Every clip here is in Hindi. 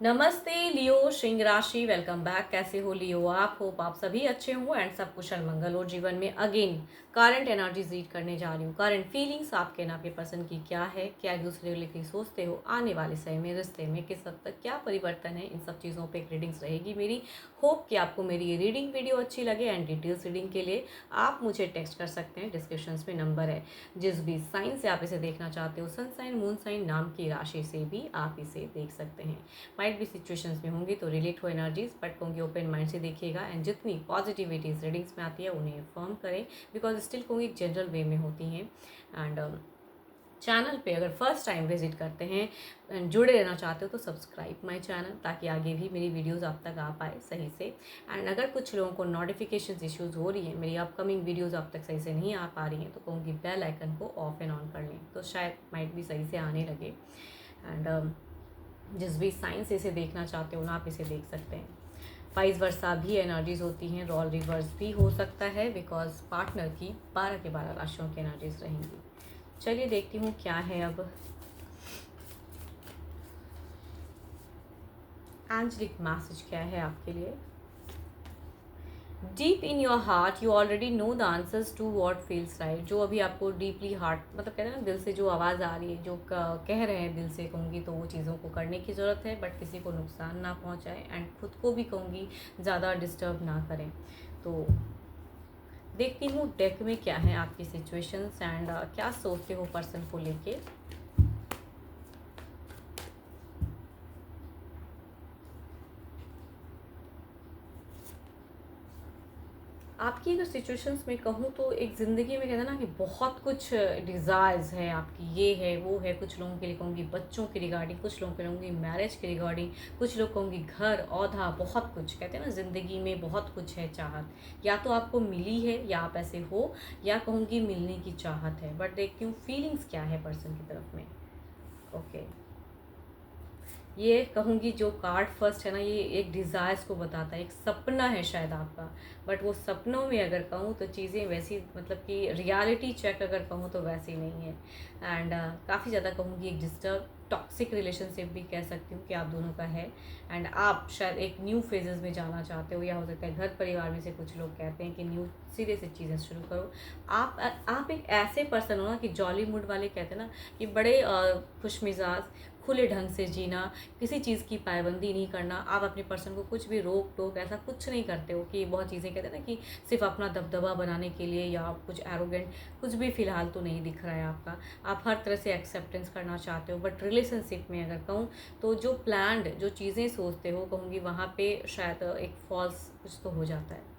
नमस्ते लियो सिंह राशि, वेलकम बैक। कैसे हो लियो आप? होप आप सभी अच्छे हो एंड सब कुशल मंगल और जीवन में अगेन करंट एनर्जीज रीड करने जा रही हूँ। करंट फीलिंग्स आपके ना आपके पर्सन की क्या है, क्या एक दूसरे को लेकर सोचते हो, आने वाले समय में रिश्ते में किस हद तक क्या परिवर्तन है, इन सब चीज़ों पे एक रीडिंग्स रहेगी मेरी। होप कि आपको मेरी ये रीडिंग वीडियो अच्छी लगे एंड डिटेल्स रीडिंग के लिए आप मुझे टेक्स्ट कर सकते हैं। डिस्क्रिप्शन में नंबर है। जिस भी साइन से आप इसे देखना चाहते हो, सन साइन मून साइन नाम की राशि से भी आप इसे देख सकते हैं। माइट भी सिचुएशंस में होंगी तो रिलेट हो एनर्जीज, बट कहूँगी ओपन माइंड से देखिएगा एंड जितनी पॉजिटिविटीज रीडिंग्स में आती है उन्हें फॉर्म करें, बिकॉज स्टिल कहूँगी जनरल वे में होती हैं। एंड चैनल पे अगर फर्स्ट टाइम विजिट करते हैं, जुड़े रहना चाहते हो तो सब्सक्राइब माय चैनल, ताकि आगे भी मेरी वीडियोस आप तक आ पाए सही से। एंड अगर कुछ लोगों को नोटिफिकेशन इश्यूज हो रही है, मेरी अपकमिंग वीडियोस आप तक सही से नहीं आ पा रही हैं, तो कहूँगी बेल आइकन को ऑफ एंड ऑन कर लें, तो शायद माइट भी सही से आने लगे। एंड जिस भी साइन से इसे देखना चाहते हो ना, आप इसे देख सकते हैं। वाइस वर्सा भी एनर्जीज होती हैं, रॉल रिवर्स भी हो सकता है, बिकॉज पार्टनर की 12 के 12 राशियों की एनर्जीज रहेंगी। चलिए देखती हूँ क्या है अब। एंजलिक मैसेज क्या है आपके लिए। Deep in your heart you already know the answers to what feels right. जो अभी आपको डीपली हार्ट मतलब कहते हैं ना, दिल से जो आवाज़ आ रही है, जो कह रहे हैं दिल से, कहूँगी तो वो चीज़ों को करने की ज़रूरत है, बट किसी को नुकसान ना पहुँचाए एंड खुद को भी कहूँगी ज़्यादा डिस्टर्ब ना करें। तो देखती हूँ डेक में क्या है आपकी सिचुएशंस एंड क्या सोचते हो पर्सन को लेके। आपकी अगर सिचुएशंस में कहूँ तो एक ज़िंदगी में कहते हैं ना कि बहुत कुछ डिज़ायर्स है आपकी, ये है वो है। कुछ लोगों के लिए कहूँगी बच्चों के रिगार्डिंग, कुछ लोगों के कहूँगी मैरिज के रिगार्डिंग, कुछ लोग कहूँगी घर औधा, बहुत कुछ कहते हैं ना ज़िंदगी में बहुत कुछ है चाहत। या तो आपको मिली है या आप ऐसे हो, या कहूँगी मिलने की चाहत है, बट देखती हूँ फीलिंग्स क्या है पर्सन की तरफ में। ओके, ये कहूँगी जो कार्ड फर्स्ट है ना, ये एक डिज़ायर्स को बताता है, एक सपना है शायद आपका, बट वो सपनों में अगर कहूँ तो चीज़ें वैसी, मतलब कि रियलिटी चेक अगर कहूँ तो वैसी नहीं है। एंड काफ़ी ज़्यादा कहूँगी एक डिस्टर्ब टॉक्सिक रिलेशनशिप भी कह सकती हूँ कि आप दोनों का है। एंड आप शायद एक न्यू फेजेस में जाना चाहते हो, या हो सकता है घर परिवार में से कुछ लोग कहते हैं कि न्यू सिरे से चीज़ें शुरू करो। आप एक ऐसे पर्सन हो ना कि जॉली मूड वाले, कहते हैं ना कि बड़े खुश मिजाज, खुले ढंग से जीना, किसी चीज़ की पाबंदी नहीं करना। आप अपने पर्सन को कुछ भी रोक टोक ऐसा कुछ नहीं करते हो कि बहुत चीज़ें कहते हैं ना कि सिर्फ अपना दबदबा बनाने के लिए, या आप कुछ एरोगेंट कुछ भी फ़िलहाल तो नहीं दिख रहा है आपका। आप हर तरह से एक्सेप्टेंस करना चाहते हो, बट रिलेशनशिप में अगर कहूँ तो जो प्लान्ड जो चीज़ें सोचते हो, कहूँगी वहाँ पे शायद एक फॉल्स कुछ तो हो जाता है।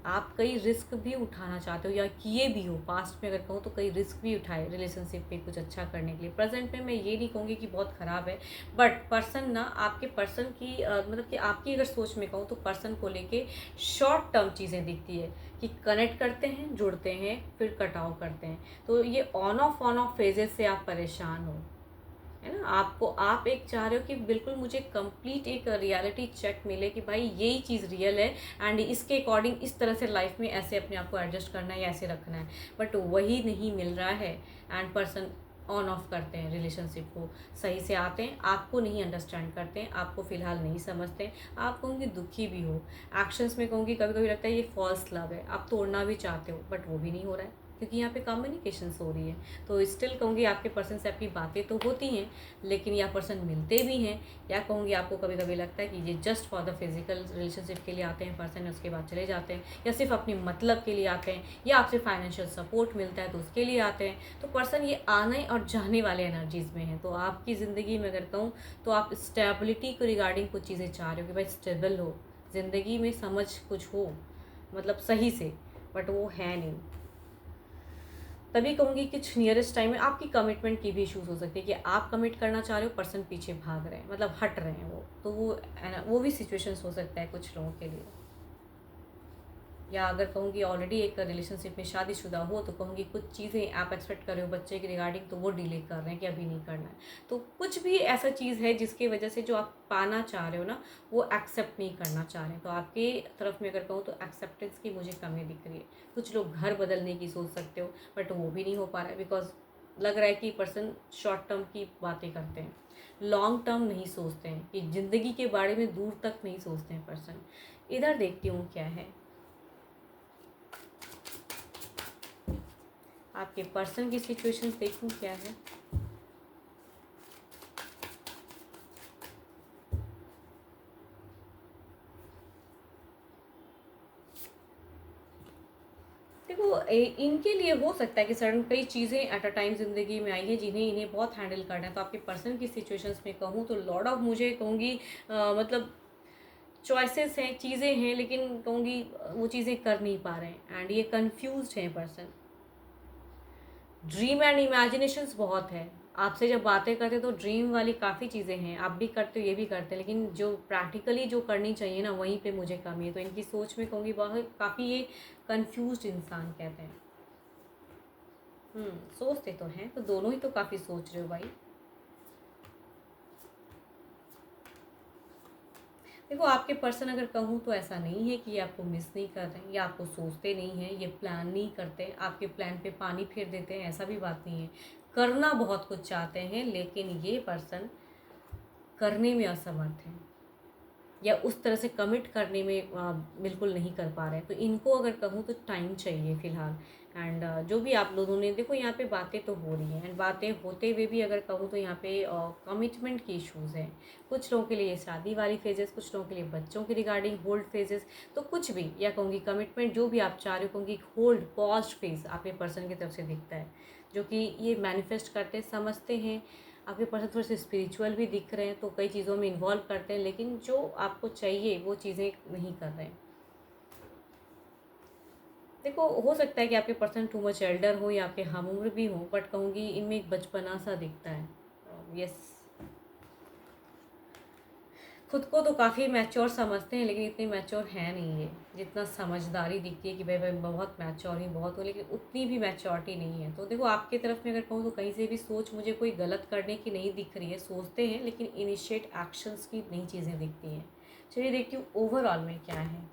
आप कई रिस्क भी उठाना चाहते हो या किए भी हो पास्ट में, अगर कहूँ तो कई रिस्क भी उठाए रिलेशनशिप में कुछ अच्छा करने के लिए। प्रेजेंट में मैं ये नहीं कहूँगी कि बहुत ख़राब है, बट पर्सन ना आपके पर्सन की मतलब कि आपकी अगर सोच में कहूँ तो पर्सन को लेके शॉर्ट टर्म चीज़ें दिखती है कि कनेक्ट करते हैं, जुड़ते हैं, फिर कटाव करते हैं। तो ये ऑन ऑफ फेजेस से आप परेशान हो, है ना। आपको आप एक चाह रहे हो कि बिल्कुल मुझे कंप्लीट एक रियलिटी चेक मिले कि भाई यही चीज़ रियल है एंड इसके अकॉर्डिंग इस तरह से लाइफ में ऐसे अपने आप को एडजस्ट करना है या ऐसे रखना है, बट वही नहीं मिल रहा है। एंड पर्सन ऑन ऑफ करते हैं रिलेशनशिप को, सही से आते हैं, आपको नहीं अंडरस्टैंड करते हैं, आपको फ़िलहाल नहीं समझते हैं। आप कहूँगी दुखी भी हो, एक्शंस में कहूँगी कभी कभी लगता है ये फॉल्स लव है, आप तोड़ना भी चाहते हो, बट वो भी नहीं हो रहा है क्योंकि यहाँ पे कम्युनिकेशंस हो रही है। तो स्टिल कहूँगी आपके पर्सन से आपकी बातें तो होती हैं, लेकिन या पर्सन मिलते भी हैं, या कहूँगी आपको कभी कभी लगता है कि ये just for the physical relationship के लिए आते हैं पर्सन, उसके बाद चले जाते हैं, या सिर्फ अपने मतलब के लिए आते हैं, या आपसे फाइनेंशियल सपोर्ट मिलता है तो उसके लिए आते हैं। तो पर्सन ये आने और जाने वाले एनर्जीज़ में है। तो आपकी ज़िंदगी में अगर कहूँ तो आप स्टेबिलिटी को रिगार्डिंग कुछ चीज़ें चाह रहे हो कि भाई स्टेबल हो, ज़िंदगी में समझ कुछ हो, मतलब सही से, बट वो है नहीं। तभी कहूँगी कुछ नियरेस्ट टाइम में आपकी कमिटमेंट की भी इश्यूज हो सकती है कि आप कमिट करना चाह रहे हो, पर्सन पीछे भाग रहे हैं, मतलब हट रहे हैं वो, तो वो भी सिचुएशंस हो सकता है कुछ लोगों के लिए। या अगर कहूँगी ऑलरेडी एक रिलेशनशिप में शादीशुदा हो तो कहूँगी कुछ चीज़ें आप एक्सपेक्ट कर रहे हो बच्चे के रिगार्डिंग, तो वो डिले कर रहे हैं कि अभी नहीं करना है। तो कुछ भी ऐसा चीज़ है जिसकी वजह से जो आप पाना चाह रहे हो ना, वो एक्सेप्ट नहीं करना चाह रहे हैं। तो आपके तरफ में अगर कहूँ तो एक्सेप्टेंस की मुझे कमी दिख रही है। कुछ लोग घर बदलने की सोच सकते हो, बट वो भी नहीं हो पा रहा है, बिकॉज लग रहा है कि पर्सन शॉर्ट टर्म की बातें करते हैं, लॉन्ग टर्म नहीं सोचते हैं, कि ज़िंदगी के बारे में दूर तक नहीं सोचते हैं पर्सन। इधर देखती हूँ क्या है आपके पर्सन की सिचुएशन, देखूँ क्या है। देखो इनके लिए हो सकता है कि सडन कई चीज़ें एट अ टाइम ज़िंदगी में आई हैं जिन्हें इन्हें बहुत हैंडल करना है। तो आपके पर्सन की सिचुएशंस में कहूँ तो लॉट ऑफ मुझे कहूँगी मतलब चॉइसेस हैं, चीज़ें हैं, लेकिन कहूँगी वो चीज़ें कर नहीं पा रहे हैं एंड ये कंफ्यूज्ड हैं पर्सन। ड्रीम एंड इमेजिनेशंस बहुत है। आपसे जब बातें करते तो ड्रीम वाली काफ़ी चीज़ें हैं, आप भी करते हो, ये भी करते हैं, लेकिन जो प्रैक्टिकली जो करनी चाहिए ना, वहीं पे मुझे कमी है। तो इनकी सोच में कहूँगी बहुत काफ़ी ये कंफ्यूज्ड इंसान कहते हैं। सोचते तो हैं, तो दोनों ही तो काफ़ी सोच रहे हो भाई। देखो आपके पर्सन अगर कहूँ तो ऐसा नहीं है कि ये आपको मिस नहीं कर रहे हैं या आपको सोचते नहीं हैं, ये प्लान नहीं करते, आपके प्लान पे पानी फेर देते हैं, ऐसा भी बात नहीं है। करना बहुत कुछ चाहते हैं, लेकिन ये पर्सन करने में असमर्थ हैं या उस तरह से कमिट करने में बिल्कुल नहीं कर पा रहे हैं। तो इनको अगर कहूँ तो टाइम चाहिए फ़िलहाल। एंड जो भी आप लोगों ने देखो यहाँ पे बातें तो हो रही हैं, एंड बातें होते हुए भी अगर कहूँ तो यहाँ पे कमिटमेंट की इश्यूज़ हैं। कुछ लोगों के लिए शादी वाली फेजेस, कुछ लोगों के लिए बच्चों के रिगार्डिंग होल्ड फेजेस। तो कुछ भी या कहूँगी कमिटमेंट जो भी आप चाह रहे हो, कहूँगी होल्ड पॉज फेज आपके पर्सन की तरफ से दिखता है, जो कि ये मैनिफेस्ट करते समझते हैं। आपके पर्सन थोड़े से स्पिरिचुअल भी दिख रहे हैं, तो कई चीज़ों में इन्वॉल्व करते हैं, लेकिन जो आपको चाहिए वो चीज़ें नहीं कर रहे हैं। देखो हो सकता है कि आपके पर्सन टू मच एल्डर हो या आपके हम उम्र भी हो, बट कहूँगी इनमें एक बचपना सा दिखता है। यस, खुद को तो काफ़ी मैच्योर समझते हैं, लेकिन इतने मैच्योर हैं नहीं ये। जितना समझदारी दिखती है कि भाई भाई बहुत मैच्योर ही बहुत हो, लेकिन उतनी भी मैच्योरिटी नहीं है। तो देखो आपकी तरफ में अगर कहूँ तो कहीं से भी सोच मुझे कोई गलत करने की नहीं दिख रही है। सोचते हैं लेकिन इनिशिएट एक्शंस की नई चीज़ें दिखती हैं। चलिए देखती हूँ ओवरऑल में क्या है।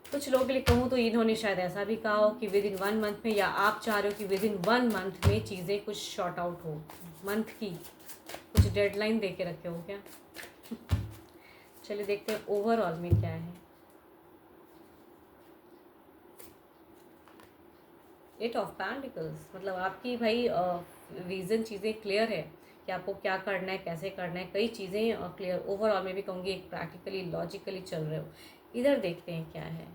कुछ लोगों के लिए कहूँ तो इन्होंने शायद ऐसा भी कहा हो कि विद इन 1 मंथ में, या आप चाह रहे हो कि विद इन 1 मंथ में चीज़ें कुछ शॉर्ट आउट हो। मंथ की कुछ डेडलाइन दे के रखे हो क्या? चलिए देखते हैं ओवरऑल में क्या है। एट ऑफ पेंटिकल्स मतलब आपकी भाई रीज़न चीज़ें क्लियर है कि आपको क्या करना है, कैसे करना है, कई चीज़ें क्लियर। ओवरऑल में भी कहूँगी एक प्रैक्टिकली लॉजिकली चल रहे हो। इधर देखते हैं क्या है।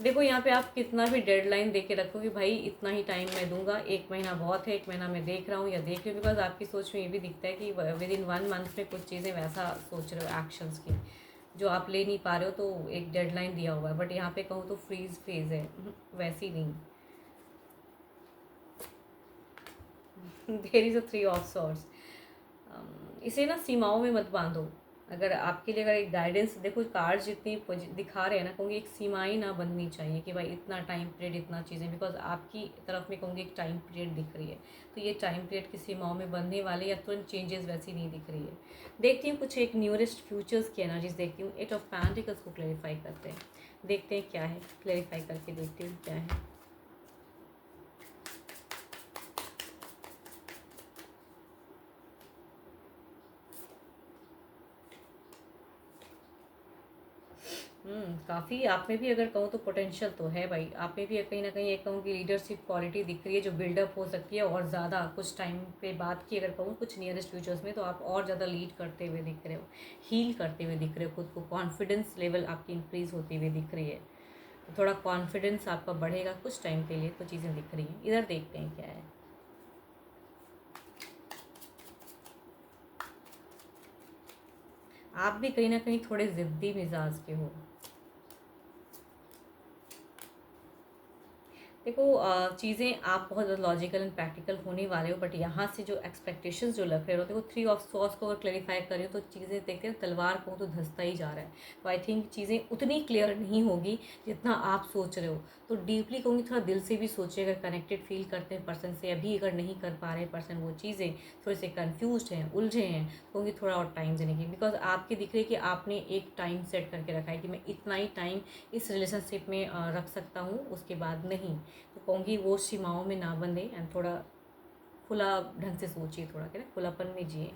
देखो यहाँ पे आप कितना भी डेडलाइन दे के रखो कि भाई इतना ही टाइम मैं दूंगा, 1 महीना बहुत है, 1 महीना मैं देख रहा हूँ या देख रही हूँ, बिकॉज आपकी सोच में ये भी दिखता है कि विद इन 1 मंथ में कुछ चीज़ें वैसा सोच रहे हो एक्शंस की जो आप ले नहीं पा रहे हो। तो एक डेडलाइन दिया हुआ है, बट यहाँ पे कहूँ तो फ्रीज फेज है, वैसी नहीं। There is a 3 of swords. इसे ना सीमाओं में मत बांधो। अगर आपके लिए अगर एक गाइडेंस देखो कार्ड जितनी दिखा रहे हैं ना, कहूँगी एक सीमाएं ना बननी चाहिए कि भाई इतना टाइम पीरियड इतना चीज़ें, बिकॉज आपकी तरफ में कहूँगी एक टाइम पीरियड दिख रही है। तो ये टाइम पीरियड की सीमाओं में बनने वाले या तुरंत चेंजेस वैसी नहीं दिख रही है। देखती हूँ कुछ एक न्यूरेस्ट फ्यूचर्स की एनर्जीज देखती हूँ। 8 ऑफ पेंटिकल्स को क्लैरिफाई करते हैं, देखते हैं क्या है, क्लैरिफाई करके देखती हूँ क्या है। काफ़ी आप में भी अगर कहूँ तो पोटेंशियल तो है भाई। आप में भी कहीं ना कहीं एक कहूँ कि लीडरशिप क्वालिटी दिख रही है जो बिल्डअप हो सकती है, और ज़्यादा कुछ टाइम पे बात की अगर कहूँ कुछ नियरेस्ट फ्यूचर्स में, तो आप और ज़्यादा लीड करते हुए दिख रहे हो, हील करते हुए दिख रहे हो खुद को। कॉन्फिडेंस लेवल आपकी इंक्रीज़ होती हुई दिख रही है। तो थोड़ा कॉन्फिडेंस आपका बढ़ेगा कुछ टाइम के लिए, तो चीज़ें दिख रही हैं। इधर देखते हैं क्या है। आप भी कहीं ना कहीं थोड़े ज़िद्दी मिजाज के हो। देखो चीज़ें आप बहुत ज़्यादा लॉजिकल एंड प्रैक्टिकल होने वाले हो, बट यहाँ से जो एक्सपेक्टेशंस जो लग रहे हो, देखो थ्री ऑफ सॉर्ड्स को अगर क्लैरिफाई करें तो चीज़ें देखते हैं तलवार को तो धंसता ही जा रहा है। तो आई थिंक चीज़ें उतनी क्लियर नहीं होगी जितना आप सोच रहे हो। तो डीपली कहूँगी थोड़ा दिल से भी सोचिए, अगर कनेक्टेड फील करते हैं पर्सन से, अभी अगर नहीं कर पा रहे पर्सन वो चीज़ें, थोड़े से कन्फ्यूज हैं, उलझे हैं, कहूँगी थोड़ा और टाइम देने की। बिकॉज आपके दिख रही है कि आपने एक टाइम सेट करके रखा है कि मैं इतना ही टाइम इस रिलेशनशिप में रख सकता हूँ, उसके बाद नहीं। तो कहूँगी वो सीमाओं में ना बंधे एंड थोड़ा खुला ढंग से सोचिए, थोड़ा क्या ना खुलापन में जिए।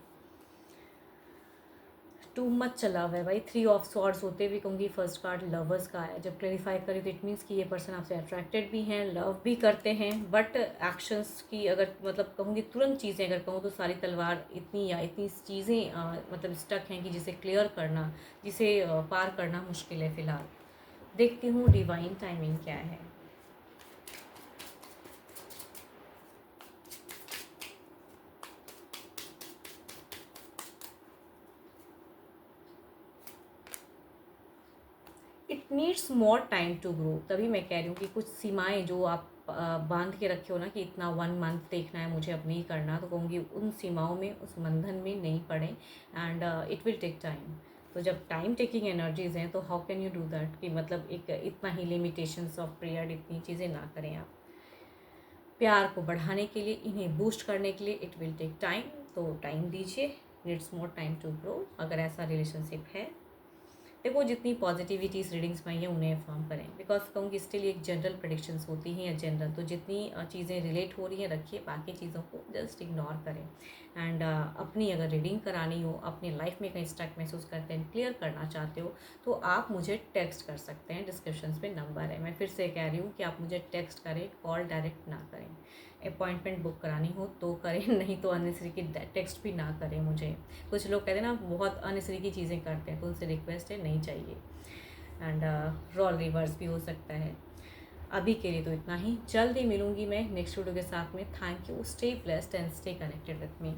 टू मच चला हुआ है भाई, थ्री ऑफ सॉर्ड्स होते हुए कहूँगी फर्स्ट कार्ड लवर्स का है। जब क्लैरिफाई करें तो इट मीन्स कि ये पर्सन आपसे अट्रैक्टेड भी हैं, लव भी करते हैं, बट एक्शंस की अगर मतलब कहूँगी तुरंत चीज़ें अगर कहूँ तो सारी तलवार इतनी या इतनी चीज़ें मतलब स्टक हैं कि जिसे क्लियर करना, जिसे पार करना मुश्किल है फ़िलहाल। देखती हूँ डिवाइन टाइमिंग क्या है। It needs more time to grow. तभी मैं कह रही हूँ कि कुछ सीमाएं जो आप बांध के रखे हो ना कि इतना 1 मंथ देखना है मुझे, अब नहीं करना, तो कहूँगी उन सीमाओं में, उस बंधन में नहीं पड़े and it will take time. तो जब टाइम टेकिंग एनर्जीज हैं तो how can you do that कि मतलब एक इतना ही लिमिटेशंस ऑफ पीरियड, इतनी चीज़ें ना करें आप। प्यार को बढ़ाने के लिए, इन्हें बूस्ट करने के लिए इट विल टेक टाइम। तो टाइम दीजिए, needs more time to grow अगर ऐसा रिलेशनशिप है। देखो जितनी पॉजिटिविटी इस रीडिंग्स में आई है उन्हें फॉर्म करें, बिकॉज कहूँगी स्टिल एक जनरल प्रेडिक्शंस होती हैं या जनरल, तो जितनी चीज़ें रिलेट हो रही हैं रखिए, बाकी चीज़ों को जस्ट इग्नोर करें। एंड अपनी अगर रीडिंग करानी हो, अपनी लाइफ में कहीं स्टक महसूस करते हैं, क्लियर करना चाहते हो, तो आप मुझे टेक्स्ट कर सकते हैं, डिस्क्रिप्शन में नंबर है। मैं फिर से कह रही हूँ कि आप मुझे टेक्स्ट करें, कॉल डायरेक्ट ना करें। अपॉइंटमेंट बुक करानी हो तो करें, नहीं तो अननेसेसरी की टेक्स्ट भी ना करें मुझे। कुछ लोग कहते हैं ना बहुत अननेसेसरी की चीज़ें करते हैं, तो उनसे रिक्वेस्ट है नहीं चाहिए। एंड रोल रिवर्स भी हो सकता है। अभी के लिए तो इतना ही, जल्दी मिलूंगी मैं नेक्स्ट वीडियो के साथ में। Thank you, stay blessed and stay connected with me.